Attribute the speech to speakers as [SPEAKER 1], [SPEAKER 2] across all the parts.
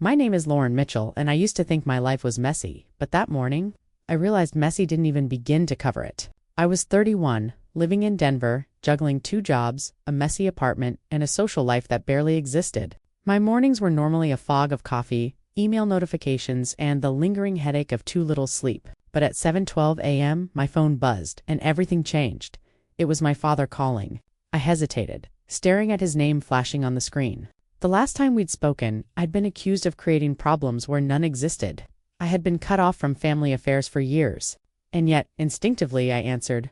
[SPEAKER 1] My name is Lauren Mitchell, and I used to think my life was messy, but that morning, I realized messy didn't even begin to cover it. I was 31, living in Denver, juggling 2 jobs, a messy apartment, and a social life that barely existed. My mornings were normally a fog of coffee, email notifications, and the lingering headache of too little sleep. But at 7:12 a.m., my phone buzzed, and everything changed. It was my father calling. I hesitated, staring at his name flashing on the screen. The last time we'd spoken, I'd been accused of creating problems where none existed. I had been cut off from family affairs for years. And yet, instinctively, I answered.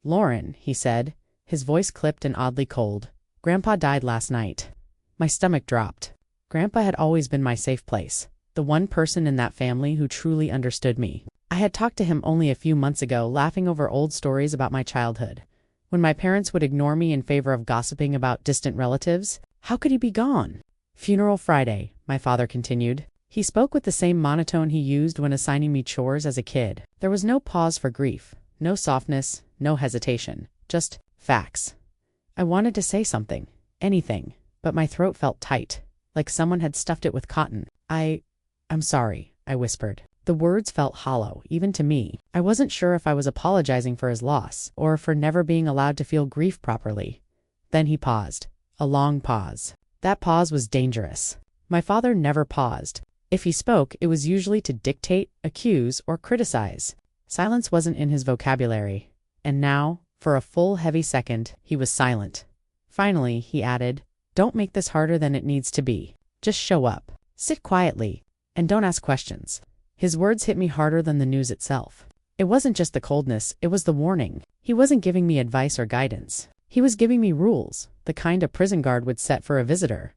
[SPEAKER 1] "Lauren," he said, his voice clipped and oddly cold. "Grandpa died last night." My stomach dropped. Grandpa had always been my safe place, the one person in that family who truly understood me. I had talked to him only a few months ago, laughing over old stories about my childhood. When my parents would ignore me in favor of gossiping about distant relatives, how could he be gone? "Funeral Friday," my father continued. He spoke with the same monotone he used when assigning me chores as a kid. There was no pause for grief, no softness, no hesitation, just facts. I wanted to say something, anything, but my throat felt tight, like someone had stuffed it with cotton. I'm sorry," I whispered. The words felt hollow, even to me. I wasn't sure if I was apologizing for his loss, or for never being allowed to feel grief properly. Then he paused. A long pause. That pause was dangerous. My father never paused. If he spoke, it was usually to dictate, accuse, or criticize. Silence wasn't in his vocabulary. And now, for a full, heavy second, he was silent. Finally, he added, "Don't make this harder than it needs to be. Just show up. Sit quietly. And don't ask questions." His words hit me harder than the news itself. It wasn't just the coldness, it was the warning. He wasn't giving me advice or guidance. He was giving me rules, the kind a prison guard would set for a visitor.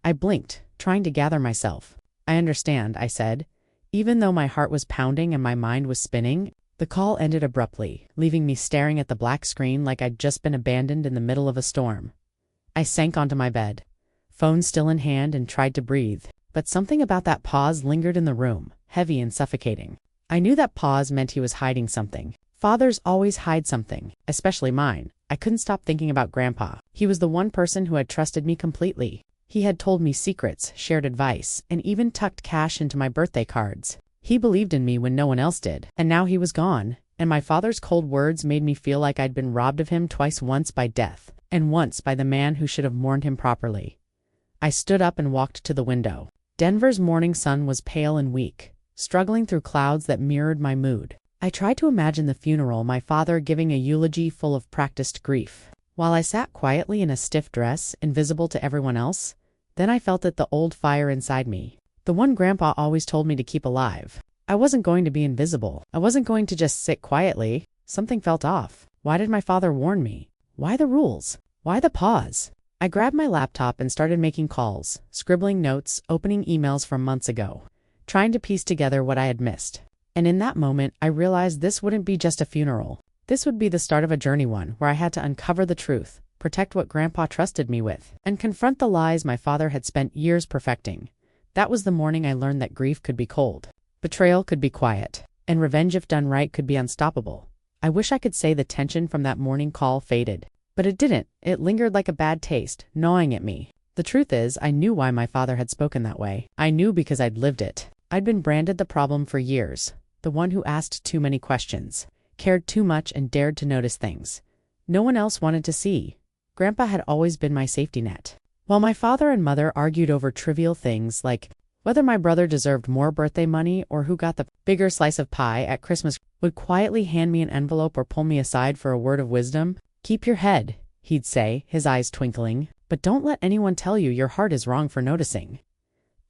[SPEAKER 1] I blinked, trying to gather myself. "I understand," I said. Even though my heart was pounding and my mind was spinning, the call ended abruptly, leaving me staring at the black screen like I'd just been abandoned in the middle of a storm. I sank onto my bed, phone still in hand, and tried to breathe. But something about that pause lingered in the room, heavy and suffocating. I knew that pause meant he was hiding something. Fathers always hide something, especially mine. I couldn't stop thinking about Grandpa. He was the one person who had trusted me completely. He had told me secrets, shared advice, and even tucked cash into my birthday cards. He believed in me when no one else did. And now he was gone, and my father's cold words made me feel like I'd been robbed of him twice, once by death, and once by the man who should have mourned him properly. I stood up and walked to the window. Denver's morning sun was pale and weak, struggling through clouds that mirrored my mood. I tried to imagine the funeral, my father giving a eulogy full of practiced grief. While I sat quietly in a stiff dress, invisible to everyone else, then I felt the old fire inside me, the one Grandpa always told me to keep alive. I wasn't going to be invisible. I wasn't going to just sit quietly. Something felt off. Why did my father warn me? Why the rules? Why the pause? I grabbed my laptop and started making calls, scribbling notes, opening emails from months ago, trying to piece together what I had missed. And in that moment, I realized this wouldn't be just a funeral. This would be the start of a journey, one where I had to uncover the truth, protect what Grandpa trusted me with, and confront the lies my father had spent years perfecting. That was the morning I learned that grief could be cold, betrayal could be quiet, and revenge, if done right, could be unstoppable. I wish I could say the tension from that morning call faded. But it didn't. It lingered like a bad taste, gnawing at me. The truth is, I knew why my father had spoken that way. I knew because I'd lived it. I'd been branded the problem for years, the one who asked too many questions, cared too much, and dared to notice things no one else wanted to see. Grandpa had always been my safety net. While my father and mother argued over trivial things like whether my brother deserved more birthday money or who got the bigger slice of pie at Christmas, would quietly hand me an envelope or pull me aside for a word of wisdom. "Keep your head," he'd say, his eyes twinkling, "but don't let anyone tell you your heart is wrong for noticing."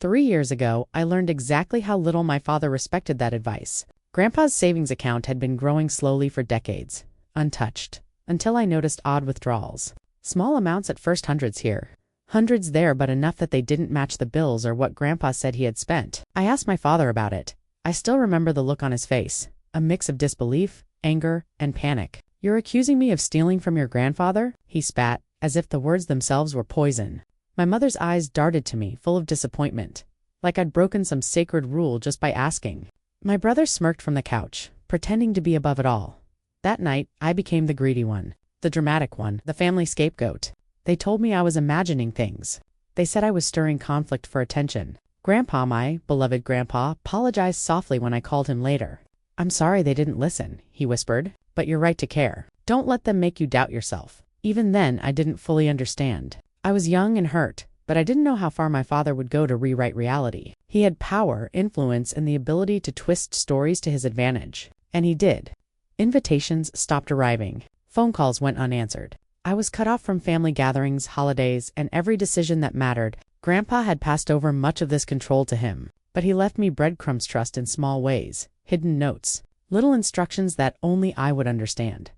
[SPEAKER 1] 3 years ago, I learned exactly how little my father respected that advice. Grandpa's savings account had been growing slowly for decades, untouched, until I noticed odd withdrawals. Small amounts at first, hundreds here, hundreds there, but enough that they didn't match the bills or what Grandpa said he had spent. I asked my father about it. I still remember the look on his face, a mix of disbelief, anger, and panic. "You're accusing me of stealing from your grandfather?" he spat, as if the words themselves were poison. My mother's eyes darted to me, full of disappointment, like I'd broken some sacred rule just by asking. My brother smirked from the couch, pretending to be above it all. That night, I became the greedy one, the dramatic one, the family scapegoat. They told me I was imagining things. They said I was stirring conflict for attention. Grandpa, my beloved grandpa, apologized softly when I called him later. "I'm sorry they didn't listen," he whispered, "but you're right to care. Don't let them make you doubt yourself." Even then, I didn't fully understand. I was young and hurt, but I didn't know how far my father would go to rewrite reality. He had power, influence, and the ability to twist stories to his advantage. And he did. Invitations stopped arriving. Phone calls went unanswered. I was cut off from family gatherings, holidays, and every decision that mattered. Grandpa had passed over much of this control to him, but he left me breadcrumbs trust in small ways, hidden notes, little instructions that only I would understand.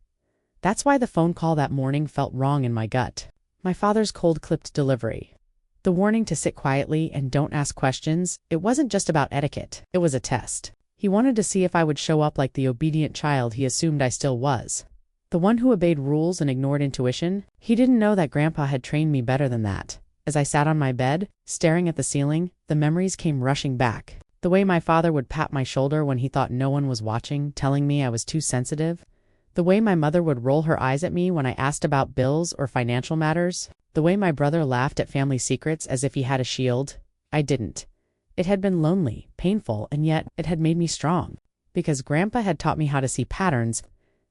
[SPEAKER 1] That's why the phone call that morning felt wrong in my gut. My father's cold-clipped delivery. The warning to sit quietly and don't ask questions, it wasn't just about etiquette, it was a test. He wanted to see if I would show up like the obedient child he assumed I still was. The one who obeyed rules and ignored intuition. He didn't know that Grandpa had trained me better than that. As I sat on my bed, staring at the ceiling, the memories came rushing back. The way my father would pat my shoulder when he thought no one was watching, telling me I was too sensitive. The way my mother would roll her eyes at me when I asked about bills or financial matters. The way my brother laughed at family secrets as if he had a shield. I didn't. It had been lonely, painful, and yet it had made me strong. Because Grandpa had taught me how to see patterns,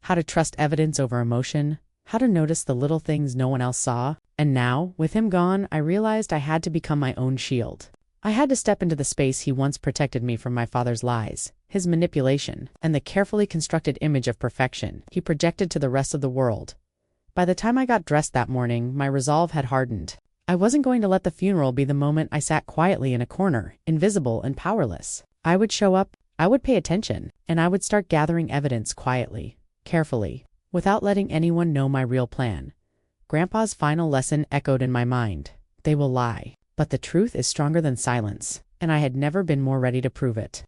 [SPEAKER 1] how to trust evidence over emotion, how to notice the little things no one else saw. And now, with him gone, I realized I had to become my own shield. I had to step into the space he once protected me from my father's lies, his manipulation, and the carefully constructed image of perfection he projected to the rest of the world. By the time I got dressed that morning, my resolve had hardened. I wasn't going to let the funeral be the moment I sat quietly in a corner, invisible and powerless. I would show up, I would pay attention, and I would start gathering evidence quietly, carefully, without letting anyone know my real plan. Grandpa's final lesson echoed in my mind. They will lie, but the truth is stronger than silence, and I had never been more ready to prove it.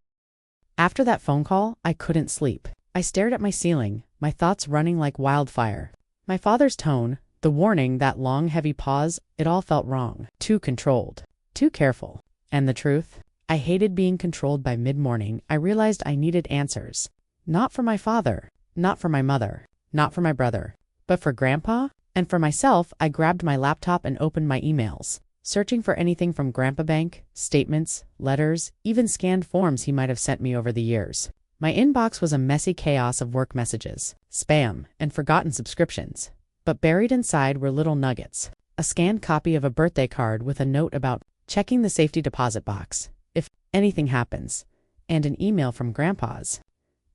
[SPEAKER 1] After that phone call, I couldn't sleep. I stared at my ceiling, my thoughts running like wildfire. My father's tone, the warning, that long, heavy pause, it all felt wrong. Too controlled. Too careful. And the truth? I hated being controlled. By mid-morning, I realized I needed answers. Not for my father, not for my mother, not for my brother, but for Grandpa. And for myself, I grabbed my laptop and opened my emails, searching for anything from Grandpa Bank, statements, letters, even scanned forms he might have sent me over the years. My inbox was a messy chaos of work messages, spam, and forgotten subscriptions. But buried inside were little nuggets. A scanned copy of a birthday card with a note about checking the safety deposit box, if anything happens, and an email from Grandpa's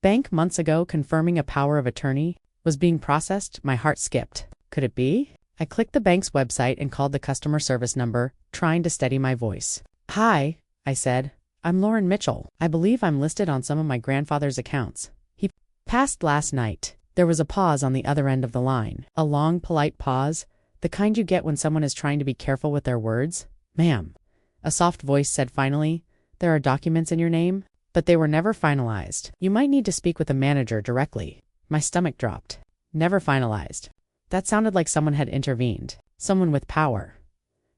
[SPEAKER 1] bank months ago confirming a power of attorney was being processed. My heart skipped. Could it be? I clicked the bank's website and called the customer service number, trying to steady my voice. "Hi," I said. "I'm Lauren Mitchell. I believe I'm listed on some of my grandfather's accounts. He passed last night." There was a pause on the other end of the line. A long, polite pause, the kind you get when someone is trying to be careful with their words. "Ma'am," a soft voice said finally, "there are documents in your name, but they were never finalized. You might need to speak with the manager directly." My stomach dropped. Never finalized. That sounded like someone had intervened. Someone with power.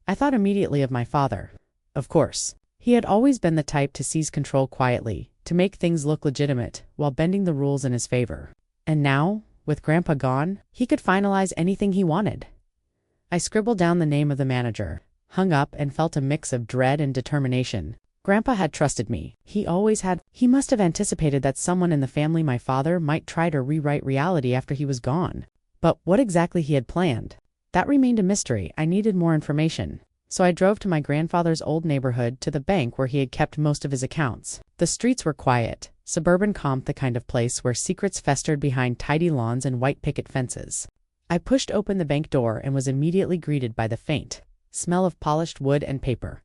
[SPEAKER 1] I thought immediately of my father. Of course. He had always been the type to seize control quietly, to make things look legitimate, while bending the rules in his favor. And now, with Grandpa gone, he could finalize anything he wanted. I scribbled down the name of the manager, hung up, and felt a mix of dread and determination. Grandpa had trusted me. He always had. He must have anticipated that someone in the family, my father, might try to rewrite reality after he was gone. But what exactly he had planned? That remained a mystery. I needed more information. So I drove to my grandfather's old neighborhood, to the bank where he had kept most of his accounts. The streets were quiet, suburban calm, the kind of place where secrets festered behind tidy lawns and white picket fences. I pushed open the bank door and was immediately greeted by the faint smell of polished wood and paper.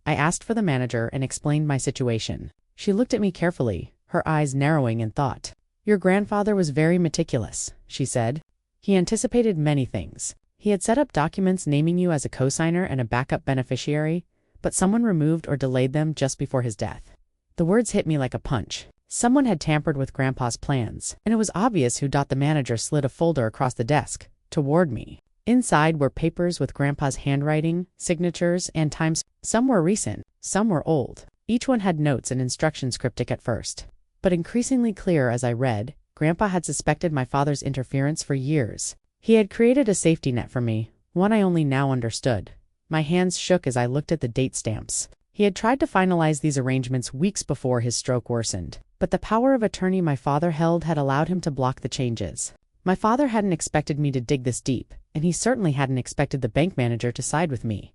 [SPEAKER 1] I asked for the manager and explained my situation. She looked at me carefully, her eyes narrowing in thought. "Your grandfather was very meticulous," she said. "He anticipated many things. He had set up documents naming you as a cosigner and a backup beneficiary, but someone removed or delayed them just before his death." The words hit me like a punch. Someone had tampered with Grandpa's plans, and it was obvious who. The manager slid a folder across the desk, toward me. Inside were papers with Grandpa's handwriting, signatures, and times. Some were recent, some were old. Each one had notes and instructions, cryptic at first, but increasingly clear as I read. Grandpa had suspected my father's interference for years. He had created a safety net for me, one I only now understood. My hands shook as I looked at the date stamps. He had tried to finalize these arrangements weeks before his stroke worsened, but the power of attorney my father held had allowed him to block the changes. My father hadn't expected me to dig this deep, and he certainly hadn't expected the bank manager to side with me.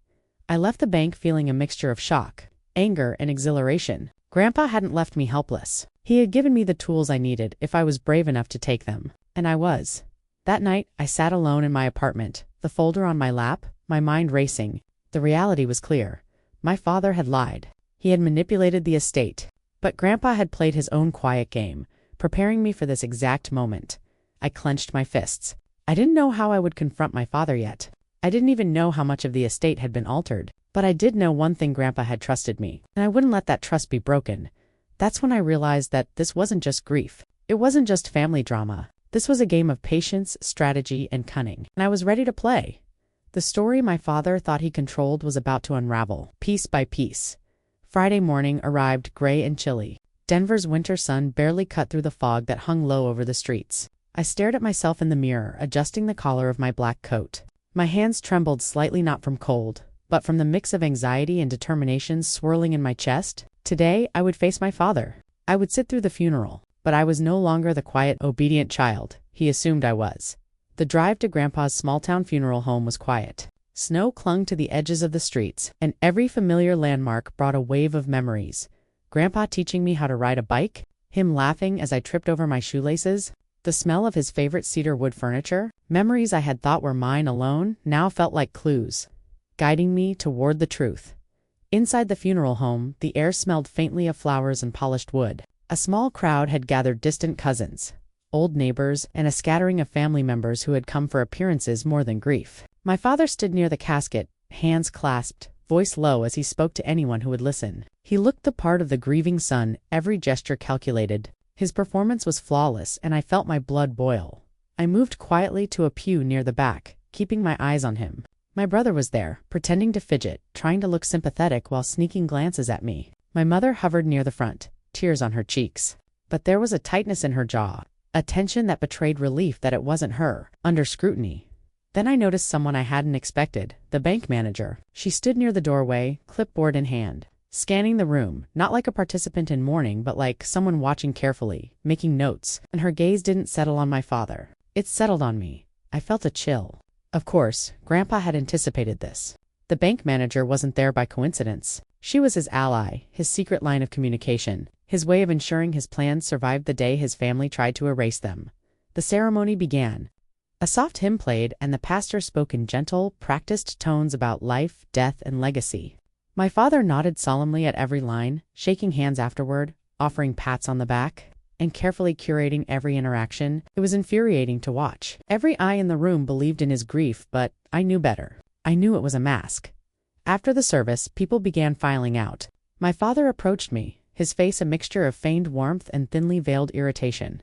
[SPEAKER 1] I left the bank feeling a mixture of shock, anger, and exhilaration. Grandpa hadn't left me helpless. He had given me the tools I needed if I was brave enough to take them, and I was. That night, I sat alone in my apartment, the folder on my lap, my mind racing. The reality was clear. My father had lied. He had manipulated the estate. But Grandpa had played his own quiet game, preparing me for this exact moment. I clenched my fists. I didn't know how I would confront my father yet. I didn't even know how much of the estate had been altered. But I did know one thing: Grandpa had trusted me, and I wouldn't let that trust be broken. That's when I realized that this wasn't just grief. It wasn't just family drama. This was a game of patience, strategy, and cunning, and I was ready to play. The story my father thought he controlled was about to unravel, piece by piece. Friday morning arrived gray and chilly. Denver's winter sun barely cut through the fog that hung low over the streets. I stared at myself in the mirror, adjusting the collar of my black coat. My hands trembled slightly, not from cold, but from the mix of anxiety and determination swirling in my chest. Today, I would face my father. I would sit through the funeral, but I was no longer the quiet, obedient child he assumed I was. The drive to Grandpa's small-town funeral home was quiet. Snow clung to the edges of the streets, and every familiar landmark brought a wave of memories. Grandpa teaching me how to ride a bike, him laughing as I tripped over my shoelaces, the smell of his favorite cedar wood furniture. Memories I had thought were mine alone now felt like clues, guiding me toward the truth. Inside the funeral home, the air smelled faintly of flowers and polished wood. A small crowd had gathered: distant cousins, old neighbors, and a scattering of family members who had come for appearances more than grief. My father stood near the casket, hands clasped, voice low as he spoke to anyone who would listen. He looked the part of the grieving son, every gesture calculated. His performance was flawless, and I felt my blood boil. I moved quietly to a pew near the back, keeping my eyes on him. My brother was there, pretending to fidget, trying to look sympathetic while sneaking glances at me. My mother hovered near the front, tears on her cheeks. But there was a tightness in her jaw, a tension that betrayed relief that it wasn't her, under scrutiny. Then I noticed someone I hadn't expected: the bank manager. She stood near the doorway, clipboard in hand, scanning the room, not like a participant in mourning, but like someone watching carefully, making notes, and her gaze didn't settle on my father. It settled on me. I felt a chill. Of course, Grandpa had anticipated this. The bank manager wasn't there by coincidence. She was his ally, his secret line of communication, his way of ensuring his plans survived the day his family tried to erase them. The ceremony began. A soft hymn played, and the pastor spoke in gentle, practiced tones about life, death, and legacy. My father nodded solemnly at every line, shaking hands afterward, offering pats on the back, and carefully curating every interaction. It was infuriating to watch. Every eye in the room believed in his grief, but I knew better. I knew it was a mask. After the service, people began filing out. My father approached me, his face a mixture of feigned warmth and thinly veiled irritation.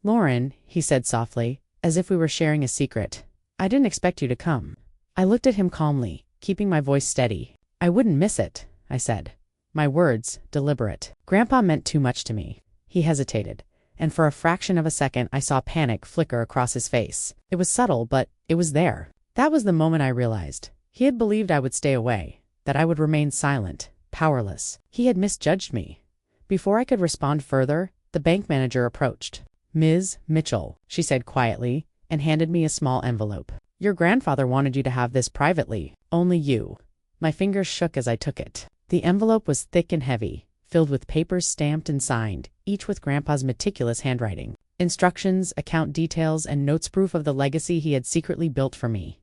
[SPEAKER 1] "Lauren," he said softly, as if we were sharing a secret, "I didn't expect you to come." I looked at him calmly, keeping my voice steady. "I wouldn't miss it," I said. My words, deliberate. Grandpa meant too much to me. He hesitated, and for a fraction of a second I saw panic flicker across his face. It was subtle, but it was there. That was the moment I realized. He had believed I would stay away, that I would remain silent, powerless. He had misjudged me. Before I could respond further, the bank manager approached. "Ms. Mitchell," she said quietly, and handed me a small envelope. "Your grandfather wanted you to have this privately. Only you." My fingers shook as I took it. The envelope was thick and heavy, filled with papers stamped and signed, each with Grandpa's meticulous handwriting. Instructions, account details, and notes proof of the legacy he had secretly built for me.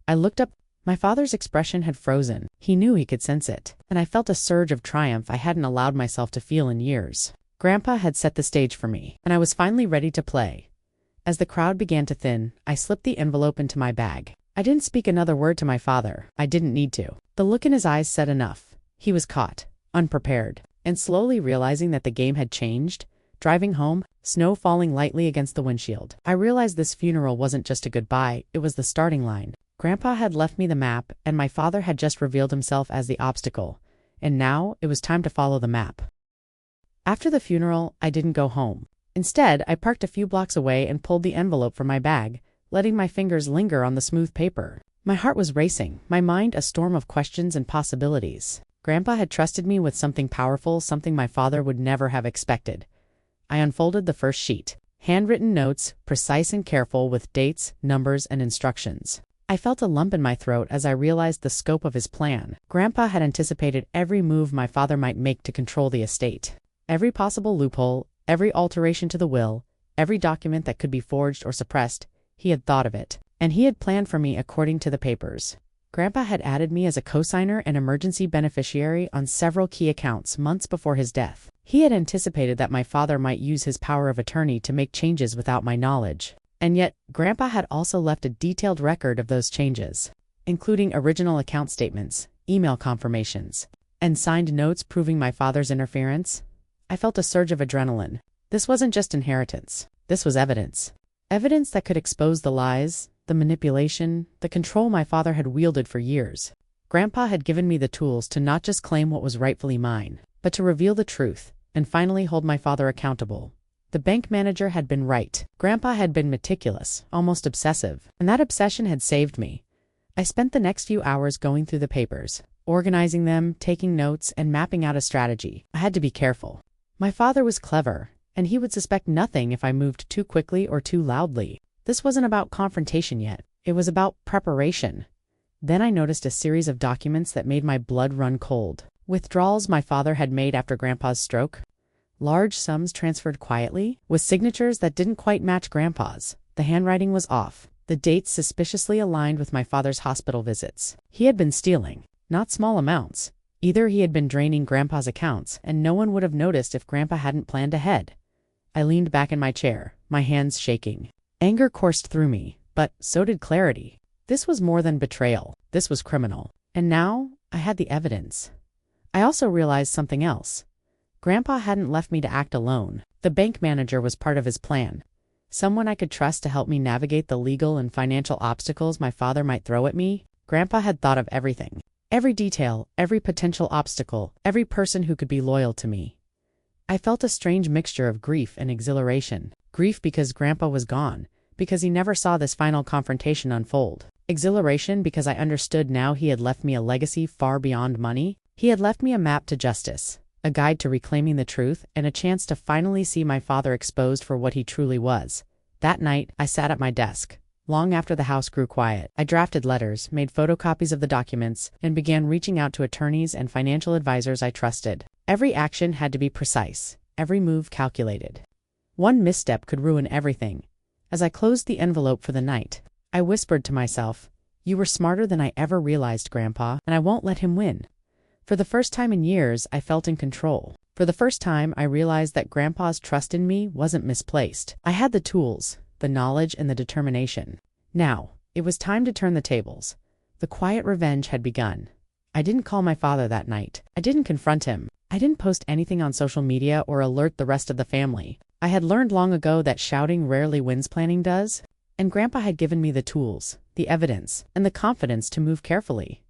[SPEAKER 1] I looked up. My father's expression had frozen. He knew he could sense it, and I felt a surge of triumph I hadn't allowed myself to feel in years. Grandpa had set the stage for me, and I was finally ready to play. As the crowd began to thin, I slipped the envelope into my bag. I didn't speak another word to my father. I didn't need to. The look in his eyes said enough. He was caught, unprepared, and slowly realizing that the game had changed. Driving home, snow falling lightly against the windshield, I realized this funeral wasn't just a goodbye, it was the starting line. Grandpa had left me the map, and my father had just revealed himself as the obstacle, and now it was time to follow the map. After the funeral, I didn't go home. Instead, I parked a few blocks away and pulled the envelope from my bag, letting my fingers linger on the smooth paper. My heart was racing, my mind a storm of questions and possibilities. Grandpa had trusted me with something powerful, something my father would never have expected. I unfolded the first sheet. Handwritten notes, precise and careful, with dates, numbers, and instructions. I felt a lump in my throat as I realized the scope of his plan. Grandpa had anticipated every move my father might make to control the estate. Every possible loophole, every alteration to the will, every document that could be forged or suppressed, he had thought of it. And he had planned for me according to the papers. Grandpa had added me as a cosigner and emergency beneficiary on several key accounts months before his death. He had anticipated that my father might use his power of attorney to make changes without my knowledge. And yet, Grandpa had also left a detailed record of those changes, including original account statements, email confirmations, and signed notes proving my father's interference. I felt a surge of adrenaline. This wasn't just inheritance. This was evidence. Evidence that could expose the lies, the manipulation, the control my father had wielded for years. Grandpa had given me the tools to not just claim what was rightfully mine, but to reveal the truth and finally hold my father accountable. The bank manager had been right. Grandpa had been meticulous, almost obsessive, and that obsession had saved me. I spent the next few hours going through the papers, organizing them, taking notes, and mapping out a strategy. I had to be careful. My father was clever, and he would suspect nothing if I moved too quickly or too loudly. This wasn't about confrontation yet. It was about preparation. Then I noticed a series of documents that made my blood run cold. Withdrawals my father had made after Grandpa's stroke. Large sums transferred quietly, with signatures that didn't quite match Grandpa's. The handwriting was off. The dates suspiciously aligned with my father's hospital visits. He had been stealing, not small amounts. Either he had been draining Grandpa's accounts, and no one would have noticed if Grandpa hadn't planned ahead. I leaned back in my chair, my hands shaking. Anger coursed through me, but so did clarity. This was more than betrayal. This was criminal. And now, I had the evidence. I also realized something else. Grandpa hadn't left me to act alone. The bank manager was part of his plan. Someone I could trust to help me navigate the legal and financial obstacles my father might throw at me. Grandpa had thought of everything. Every detail, every potential obstacle, every person who could be loyal to me. I felt a strange mixture of grief and exhilaration. Grief because Grandpa was gone, because he never saw this final confrontation unfold. Exhilaration because I understood now he had left me a legacy far beyond money. He had left me a map to justice, a guide to reclaiming the truth, and a chance to finally see my father exposed for what he truly was. That night, I sat at my desk. Long after the house grew quiet, I drafted letters, made photocopies of the documents, and began reaching out to attorneys and financial advisors I trusted. Every action had to be precise, every move calculated. One misstep could ruin everything. As I closed the envelope for the night, I whispered to myself, "You were smarter than I ever realized, Grandpa, and I won't let him win." For the first time in years, I felt in control. For the first time, I realized that Grandpa's trust in me wasn't misplaced. I had the tools, the knowledge, and the determination. Now, it was time to turn the tables. The quiet revenge had begun. I didn't call my father that night. I didn't confront him. I didn't post anything on social media or alert the rest of the family. I had learned long ago that shouting rarely wins, planning does. And Grandpa had given me the tools, the evidence, and the confidence to move carefully.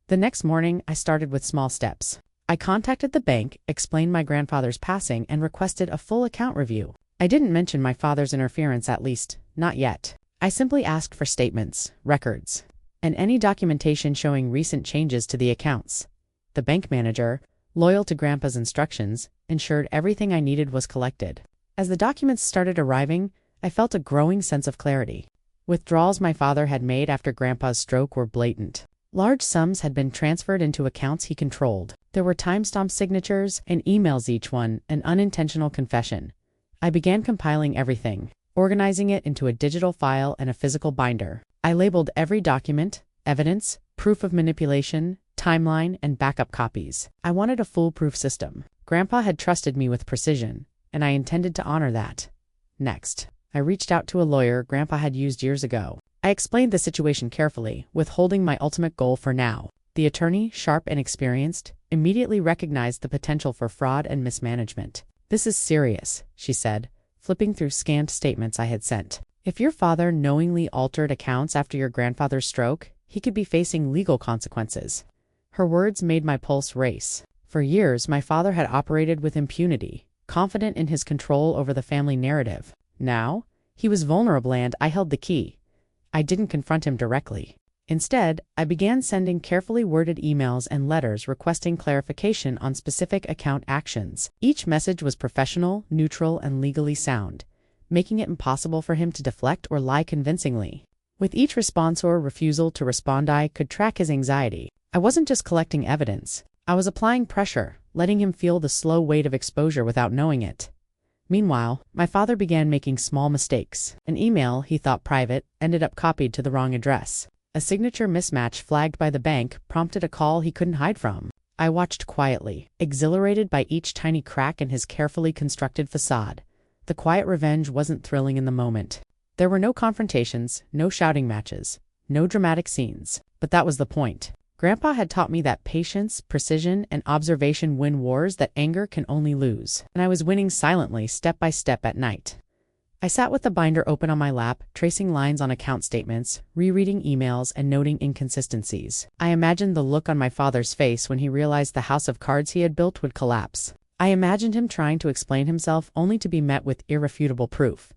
[SPEAKER 1] The next morning, I started with small steps. I contacted the bank, explained my grandfather's passing, and requested a full account review. I didn't mention my father's interference, at least, not yet. I simply asked for statements, records, and any documentation showing recent changes to the accounts. The bank manager, loyal to Grandpa's instructions, ensured everything I needed was collected. As the documents started arriving, I felt a growing sense of clarity. Withdrawals my father had made after Grandpa's stroke were blatant. Large sums had been transferred into accounts he controlled. There were timestamp signatures and emails, each one an unintentional confession. I began compiling everything, organizing it into a digital file and a physical binder. I labeled every document, evidence, proof of manipulation, timeline, and backup copies. I wanted a foolproof system. Grandpa had trusted me with precision, and I intended to honor that. Next, I reached out to a lawyer Grandpa had used years ago. I explained the situation carefully, withholding my ultimate goal for now. The attorney, sharp and experienced, immediately recognized the potential for fraud and mismanagement. "This is serious," she said, flipping through scanned statements I had sent. "If your father knowingly altered accounts after your grandfather's stroke, he could be facing legal consequences." Her words made my pulse race. For years, my father had operated with impunity, confident in his control over the family narrative. Now, he was vulnerable and I held the key. I didn't confront him directly. Instead, I began sending carefully worded emails and letters requesting clarification on specific account actions. Each message was professional, neutral, and legally sound, making it impossible for him to deflect or lie convincingly. With each response or refusal to respond, I could track his anxiety. I wasn't just collecting evidence. I was applying pressure, letting him feel the slow weight of exposure without knowing it. Meanwhile, my father began making small mistakes. An email he thought private ended up copied to the wrong address. A signature mismatch flagged by the bank prompted a call he couldn't hide from. I watched quietly, exhilarated by each tiny crack in his carefully constructed facade. The quiet revenge wasn't thrilling in the moment. There were no confrontations, no shouting matches, no dramatic scenes. But that was the point. Grandpa had taught me that patience, precision, and observation win wars that anger can only lose. And I was winning silently, step by step at night. I sat with the binder open on my lap, tracing lines on account statements, rereading emails, and noting inconsistencies. I imagined the look on my father's face when he realized the house of cards he had built would collapse. I imagined him trying to explain himself only to be met with irrefutable proof.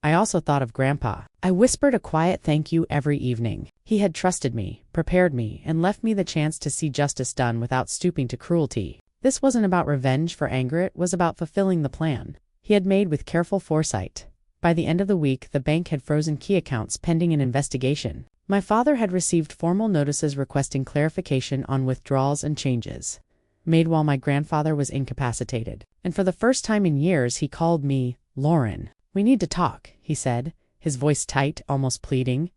[SPEAKER 1] I also thought of Grandpa. I whispered a quiet thank you every evening. He had trusted me, prepared me, and left me the chance to see justice done without stooping to cruelty. This wasn't about revenge for anger, it was about fulfilling the plan he had made with careful foresight. By the end of the week, the bank had frozen key accounts pending an investigation. My father had received formal notices requesting clarification on withdrawals and changes, made while my grandfather was incapacitated. And for the first time in years, he called me Lauren. "We need to talk," he said, his voice tight, almost pleading.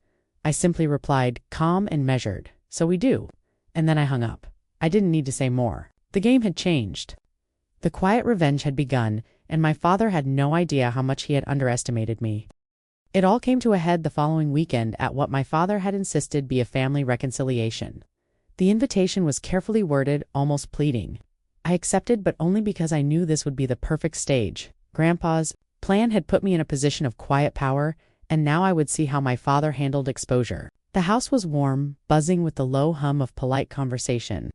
[SPEAKER 1] I simply replied, calm and measured, "So we do." And then I hung up. I didn't need to say more. The game had changed. The quiet revenge had begun, and my father had no idea how much he had underestimated me. It all came to a head the following weekend at what my father had insisted be a family reconciliation. The invitation was carefully worded, almost pleading. I accepted, but only because I knew this would be the perfect stage. Grandpa's plan had put me in a position of quiet power, and now I would see how my father handled exposure. The house was warm, buzzing with the low hum of polite conversation.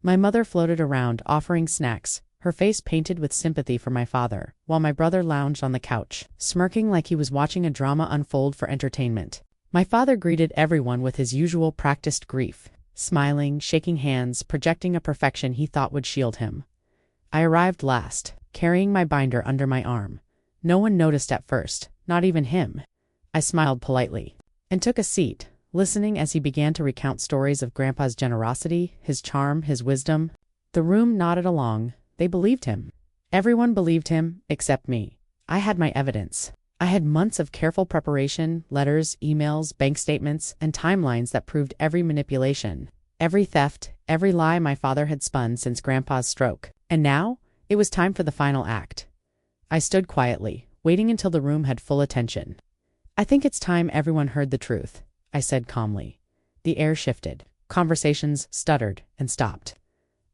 [SPEAKER 1] My mother floated around, offering snacks, her face painted with sympathy for my father, while my brother lounged on the couch, smirking like he was watching a drama unfold for entertainment. My father greeted everyone with his usual practiced grief, smiling, shaking hands, projecting a perfection he thought would shield him. I arrived last, carrying my binder under my arm. No one noticed at first, not even him. I smiled politely and took a seat, listening as he began to recount stories of Grandpa's generosity, his charm, his wisdom. The room nodded along. They believed him. Everyone believed him, except me. I had my evidence. I had months of careful preparation, letters, emails, bank statements, and timelines that proved every manipulation, every theft, every lie my father had spun since Grandpa's stroke. And now, it was time for the final act. I stood quietly, waiting until the room had full attention. "I think it's time everyone heard the truth," I said calmly. The air shifted. Conversations stuttered and stopped.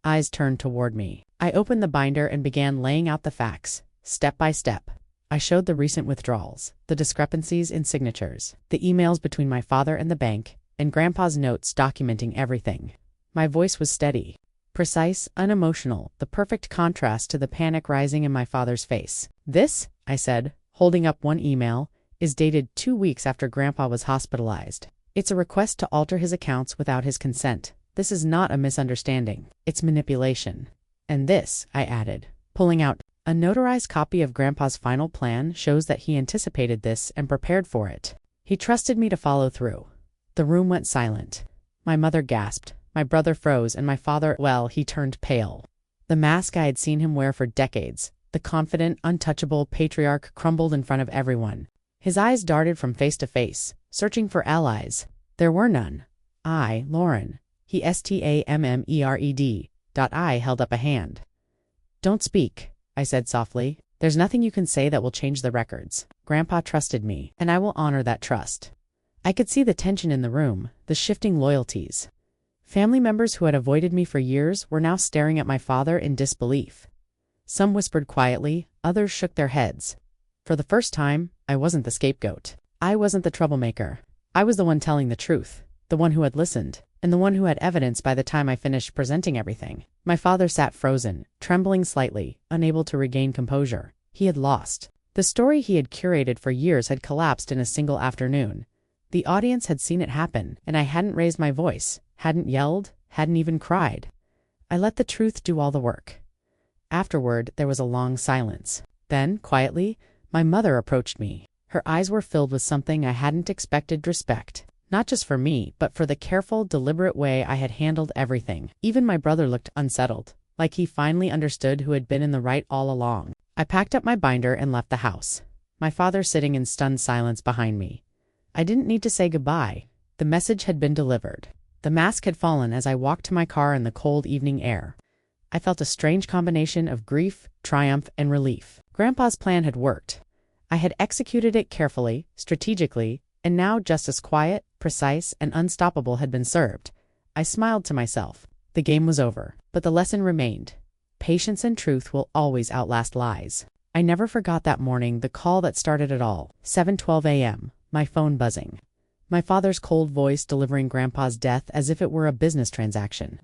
[SPEAKER 1] Eyes turned toward me. I opened the binder and began laying out the facts, step by step. I showed the recent withdrawals, the discrepancies in signatures, the emails between my father and the bank, and Grandpa's notes documenting everything. My voice was steady, precise, unemotional, the perfect contrast to the panic rising in my father's face. "This," I said, holding up one email, "is dated 2 weeks after Grandpa was hospitalized. It's a request to alter his accounts without his consent. This is not a misunderstanding. It's manipulation." "And this," I added, pulling out a notarized copy of Grandpa's final plan, "shows that he anticipated this and prepared for it. He trusted me to follow through." The room went silent. My mother gasped, my brother froze, and my father, well, he turned pale. The mask I had seen him wear for decades, the confident, untouchable patriarch, crumbled in front of everyone. His eyes darted from face to face, searching for allies. There were none. I, Lauren, he stammered. I held up a hand. "Don't speak," I said softly. "There's nothing you can say that will change the records. Grandpa trusted me, and I will honor that trust." I could see the tension in the room, the shifting loyalties. Family members who had avoided me for years were now staring at my father in disbelief. Some whispered quietly, others shook their heads. For the first time, I wasn't the scapegoat. I wasn't the troublemaker. I was the one telling the truth, the one who had listened, and the one who had evidence by the time I finished presenting everything. My father sat frozen, trembling slightly, unable to regain composure. He had lost. The story he had curated for years had collapsed in a single afternoon. The audience had seen it happen, and I hadn't raised my voice, hadn't yelled, hadn't even cried. I let the truth do all the work. Afterward, there was a long silence. Then, quietly, my mother approached me. Her eyes were filled with something I hadn't expected: respect. Not just for me, but for the careful, deliberate way I had handled everything. Even my brother looked unsettled, like he finally understood who had been in the right all along. I packed up my binder and left the house, my father sitting in stunned silence behind me. I didn't need to say goodbye. The message had been delivered. The mask had fallen as I walked to my car in the cold evening air. I felt a strange combination of grief, triumph, and relief. Grandpa's plan had worked. I had executed it carefully, strategically, and now justice, quiet, precise, and unstoppable, had been served. I smiled to myself. The game was over, but the lesson remained. Patience and truth will always outlast lies. I never forgot that morning, the call that started it all. 7:12 a.m., my phone buzzing. My father's cold voice delivering Grandpa's death as if it were a business transaction.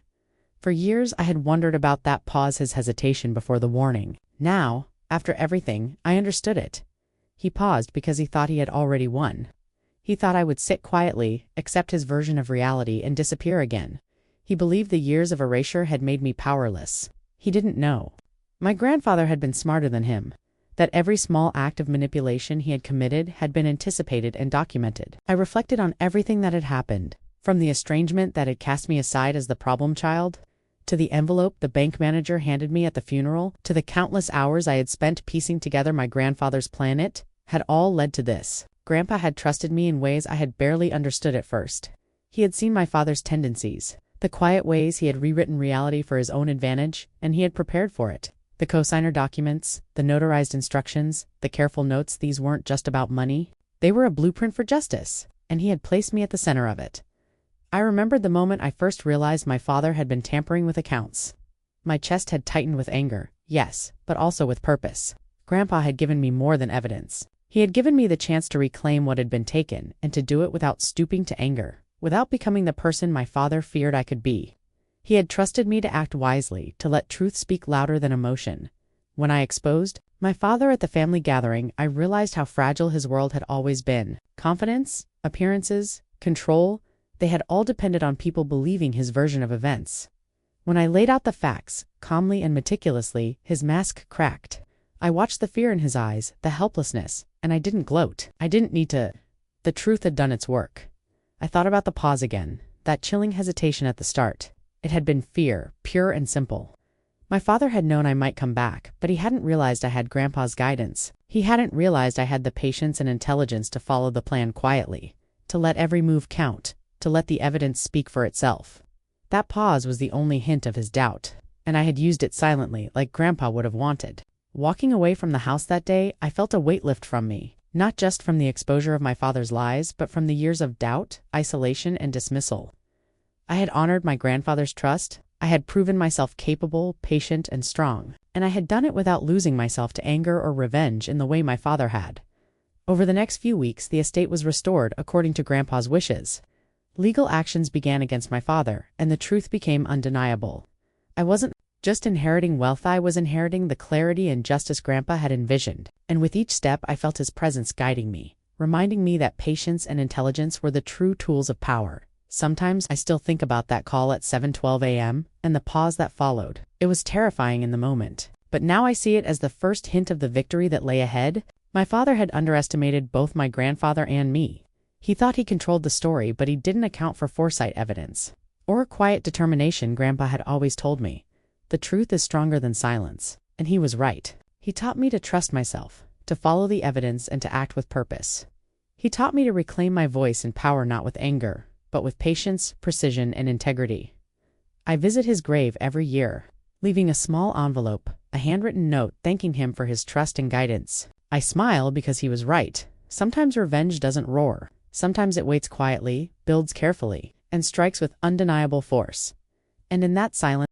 [SPEAKER 1] For years, I had wondered about that pause, his hesitation before the warning. Now, after everything, I understood it. He paused because he thought he had already won. He thought I would sit quietly, accept his version of reality, and disappear again. He believed the years of erasure had made me powerless. He didn't know. My grandfather had been smarter than him. That every small act of manipulation he had committed had been anticipated and documented. I reflected on everything that had happened, from the estrangement that had cast me aside as the problem child, to the envelope the bank manager handed me at the funeral, to the countless hours I had spent piecing together my grandfather's plan. It had all led to this. Grandpa had trusted me in ways I had barely understood at first. He had seen my father's tendencies, the quiet ways he had rewritten reality for his own advantage, and he had prepared for it. The cosigner documents, the notarized instructions, the careful notes, these weren't just about money. They were a blueprint for justice, and he had placed me at the center of it. I remembered the moment I first realized my father had been tampering with accounts. My chest had tightened with anger, yes, but also with purpose. Grandpa had given me more than evidence. He had given me the chance to reclaim what had been taken, and to do it without stooping to anger, without becoming the person my father feared I could be. He had trusted me to act wisely, to let truth speak louder than emotion. When I exposed my father at the family gathering, I realized how fragile his world had always been. Confidence, appearances, control, they had all depended on people believing his version of events. When I laid out the facts, calmly and meticulously, his mask cracked. I watched the fear in his eyes, the helplessness, and I didn't gloat. I didn't need to. The truth had done its work. I thought about the pause again, that chilling hesitation at the start. It had been fear, pure and simple. My father had known I might come back, but he hadn't realized I had Grandpa's guidance. He hadn't realized I had the patience and intelligence to follow the plan quietly, to let every move count, to let the evidence speak for itself. That pause was the only hint of his doubt, and I had used it silently, like Grandpa would have wanted. Walking away from the house that day, I felt a weight lift from me, not just from the exposure of my father's lies, but from the years of doubt, isolation, and dismissal. I had honored my grandfather's trust. I had proven myself capable, patient, and strong, and I had done it without losing myself to anger or revenge in the way my father had. Over the next few weeks, the estate was restored according to Grandpa's wishes. Legal actions began against my father, and the truth became undeniable. I wasn't just inheriting wealth, I was inheriting the clarity and justice Grandpa had envisioned, and with each step I felt his presence guiding me, reminding me that patience and intelligence were the true tools of power. Sometimes I still think about that call at 7:12 a.m. and the pause that followed. It was terrifying in the moment, but now I see it as the first hint of the victory that lay ahead. My father had underestimated both my grandfather and me. He thought he controlled the story, but he didn't account for foresight evidence, or quiet determination. Grandpa had always told me, the truth is stronger than silence, and he was right. He taught me to trust myself, to follow the evidence, and to act with purpose. He taught me to reclaim my voice and power not with anger, but with patience, precision, and integrity. I visit his grave every year, leaving a small envelope, a handwritten note thanking him for his trust and guidance. I smile because he was right. Sometimes revenge doesn't roar. Sometimes it waits quietly, builds carefully, and strikes with undeniable force. And in that silence,